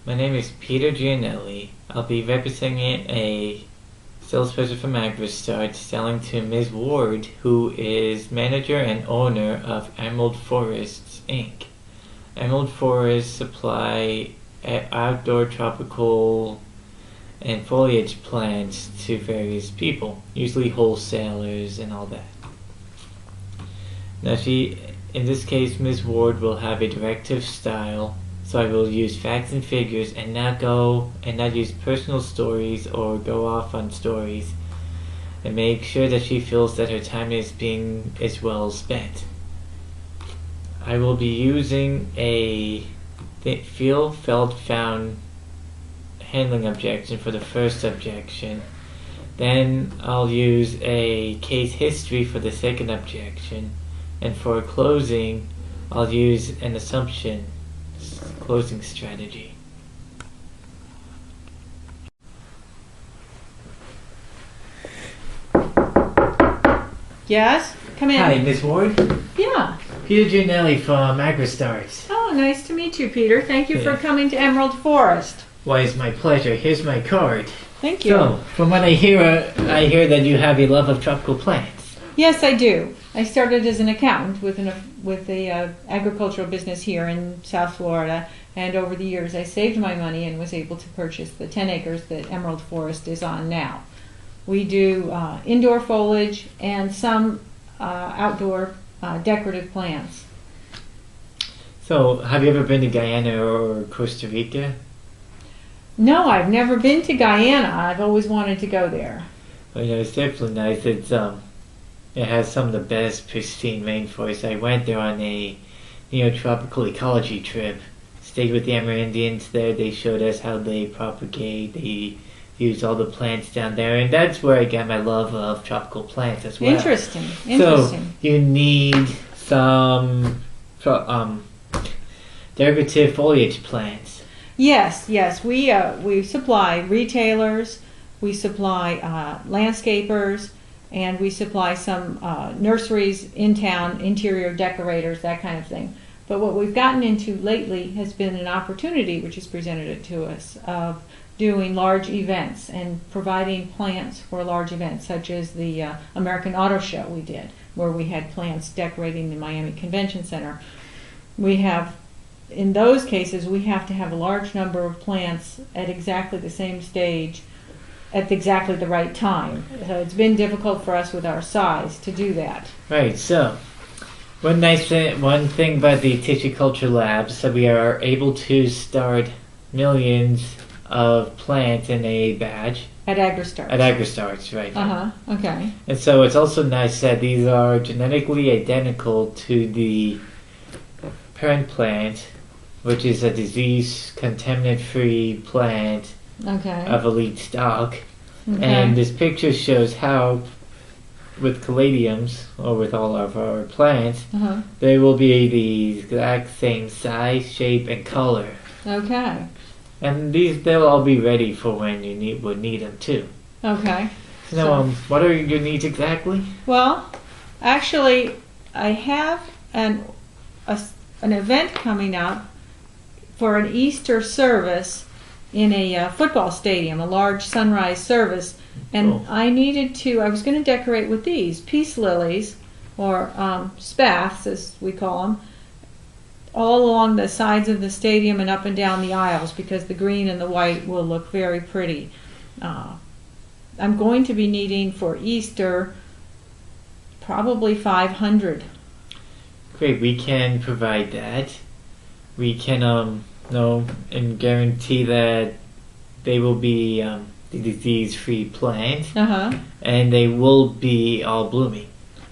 My name is Peter Gianelli. I'll be representing a salesperson from AgriStart selling to Ms. Ward, who is manager and owner of Emerald Forests, Inc. Emerald Forests supply outdoor tropical and foliage plants to various people, usually wholesalers and all that. Now in this case, Ms. Ward will have a directive style, so I will use facts and figures and not use personal stories or go off on stories, and make sure that she feels that her time is well spent. I will be using a feel, felt, found handling objection for the first objection. Then I'll use a case history for the second objection, and for closing, I'll use an assumption closing strategy. Yes? Come in. Hi, Ms. Ward. Yeah. Peter Gianelli from AgriStart. Oh, nice to meet you, Peter. Thank you for coming to Emerald Forest. Why, it's my pleasure. Here's my card. Thank you. So, from what I hear that you have a love of tropical plants. Yes, I do. I started as an accountant with a agricultural business here in South Florida, and over the years I saved my money and was able to purchase the 10 acres that Emerald Forest is on now. We do indoor foliage and some outdoor decorative plants. So, have you ever been to Guyana or Costa Rica? No, I've never been to Guyana. I've always wanted to go there. Well, it's definitely nice. It has some of the best pristine rainforests. I went there on a tropical ecology trip. Stayed with the Amerindians there. They showed us how they propagate. They use all the plants down there, and that's where I got my love of tropical plants as well. Interesting. So you need some decorative foliage plants. Yes. We supply retailers, we supply landscapers, and we supply some nurseries in town, interior decorators, that kind of thing. But what we've gotten into lately has been an opportunity, which has presented it to us, of doing large events and providing plants for large events, such as the American Auto Show we did, where we had plants decorating the Miami Convention Center. In those cases, we have to have a large number of plants at exactly the same stage at exactly the right time. So it's been difficult for us with our size to do that. Right, so one thing about the Tissue Culture Labs, that we are able to start millions of plants in a batch. At AgriStart. At AgriStarts, right. Okay. And so it's also nice that these are genetically identical to the parent plant, which is a disease contaminant-free plant of elite stock. Okay. And this picture shows how, with caladiums, or with all of our plants, they will be the exact same size, shape, and color. Okay. And they'll all be ready for when you would need them too. Okay. So, what are your needs exactly? Well, actually, I have an event coming up for an Easter service in a football stadium, a large sunrise service, and I was going to decorate with these peace lilies, or spaths as we call them, all along the sides of the stadium and up and down the aisles, because the green and the white will look very pretty. I'm going to be needing for Easter probably 500. Great, we can provide that. We can and guarantee that they will be the disease-free plant, and they will be all blooming.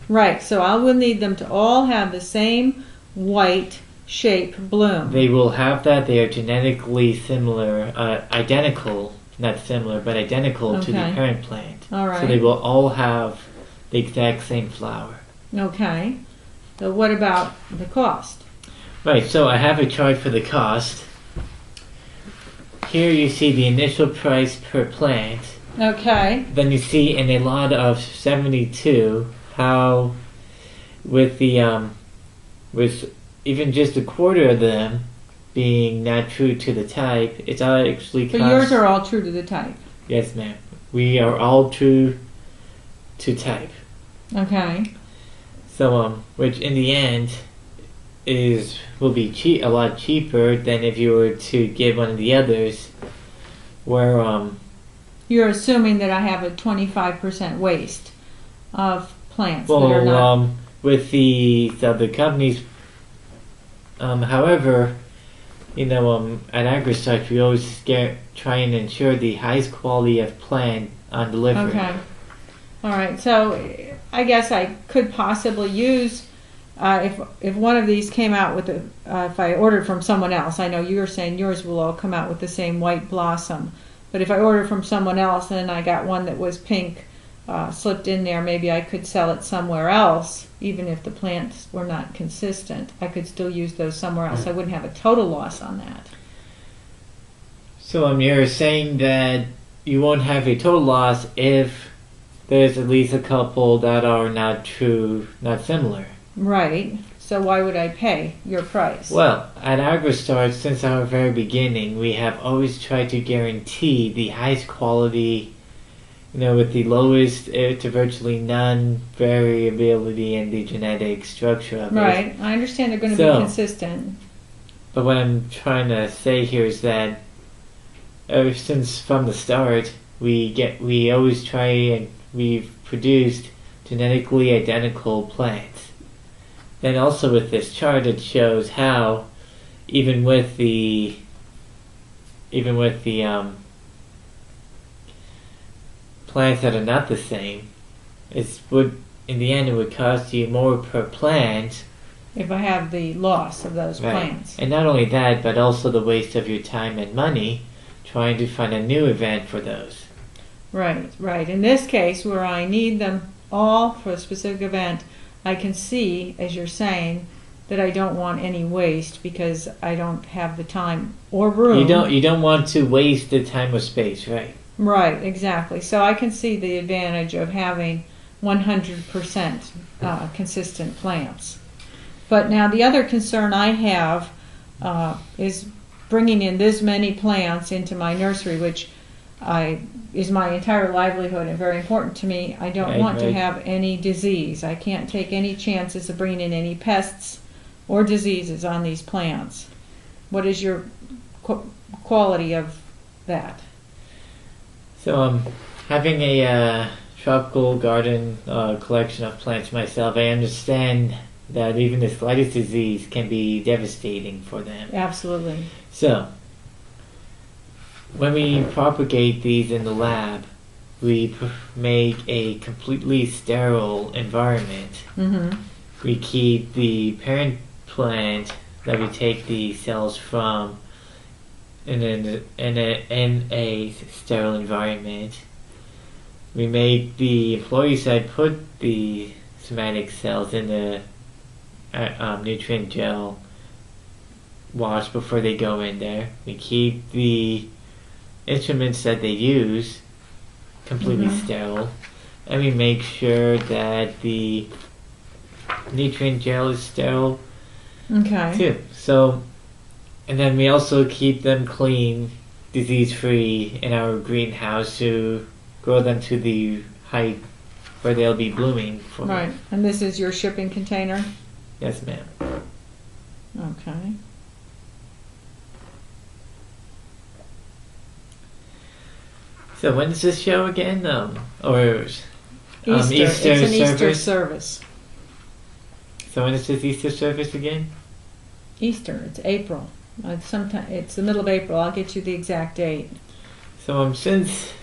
Right, so I will need them to all have the same white shape bloom. They will have that. They are genetically similar, identical, not similar, but identical to the parent plant. All right. So they will all have the exact same flower. Okay. So what about the cost? Right, so I have a chart for the cost. Here you see the initial price per plant. Okay. Then you see in a lot of 72 how with even just a quarter of them, being not true to the type, it's actually But yours are all true to the type. Yes, ma'am. We are all true to type. Okay. So, which in the end will be a lot cheaper than if you were to get one of the others, where You're assuming that I have a 25% waste of plants that are not. With the other companies, however, at AgriStarch we always try and ensure the highest quality of plant on delivery. Okay. All right. So I guess I could possibly use if one of these came out with if I ordered from someone else. I know you're saying yours will all come out with the same white blossom, but if I ordered from someone else and I got one that was pink slipped in there, maybe I could sell it somewhere else. Even if the plants were not consistent, I could still use those somewhere else. I wouldn't have a total loss on that. So you're saying that you won't have a total loss if there's at least a couple that are not true, not similar. Right. So why would I pay your price? Well, at AgriStarch, since our very beginning, we have always tried to guarantee the highest quality, with the lowest to virtually none variability in the genetic structure of it. Right. I understand they're going to be consistent. But what I'm trying to say here is that ever since from the start, we always try and we've produced genetically identical plants. Then also with this chart, it shows how even with the plants that are not the same, in the end it would cost you more per plant. If I have the loss of those plants. And not only that, but also the waste of your time and money trying to find a new event for those. Right. In this case, where I need them all for a specific event, I can see, as you're saying, that I don't want any waste because I don't have the time or room. You don't want to waste the time or space, right? Right, exactly. So I can see the advantage of having 100% consistent plants. But now the other concern I have is bringing in this many plants into my nursery, which is my entire livelihood and very important to me. I don't want to have any disease. I can't take any chances of bringing in any pests or diseases on these plants. What is your quality of that? So having a tropical garden collection of plants myself, I understand that even the slightest disease can be devastating for them. Absolutely. So when we propagate these in the lab, we make a completely sterile environment. Mm-hmm. We keep the parent plant that we take the cells from in a sterile environment. We make the employee side put the somatic cells in the nutrient gel wash before they go in there. We keep the instruments that they use completely sterile, and we make sure that the nutrient gel is sterile too. So, and then we also keep them clean, disease-free in our greenhouse to grow them to the height where they'll be blooming. Right, and this is your shipping container? Yes, ma'am. Okay. So when is this show again? Or Easter. It's an service? Easter service. So when is this Easter service again? Easter. It's April. It's the middle of April. I'll get you the exact date. So since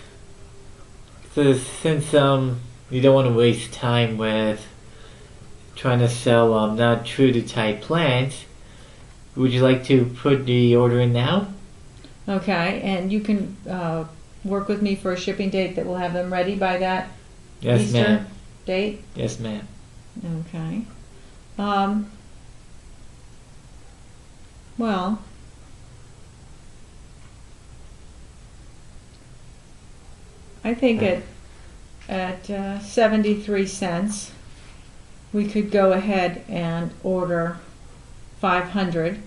you don't want to waste time with trying to sell not true to type plants, would you like to put the order in now? Okay, and you can work with me for a shipping date that will have them ready by that Easter ma'am. date? Yes, ma'am. Okay. Well, I think at 73 cents, we could go ahead and order 500.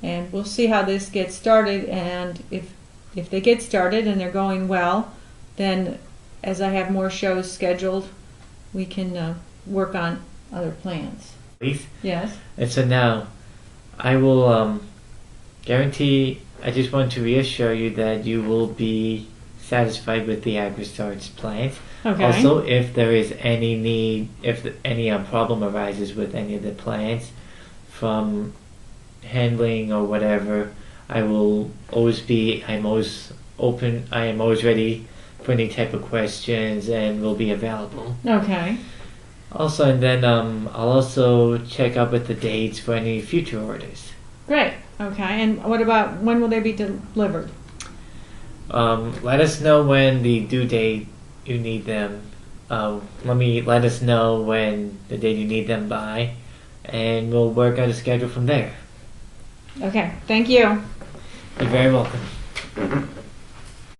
and we'll see how this gets started. And if they get started and they're going well, then as I have more shows scheduled, we can work on other plans. Please. Yes. And so now, I will guarantee. I just want to reassure you that you will be satisfied with the AgriStar's plans. Okay. Also, if there is any need, if any problem arises with any of the plans, from handling or whatever, I will always be. I'm always open. I am always ready for any type of questions, and will be available. Okay. Also, and then I'll also check up with the dates for any future orders. Great. Okay. And what about when will they be delivered? Let us know when the due date you need them. Let us know when the date you need them by, and we'll work out a schedule from there. Okay. Thank you. You're very welcome.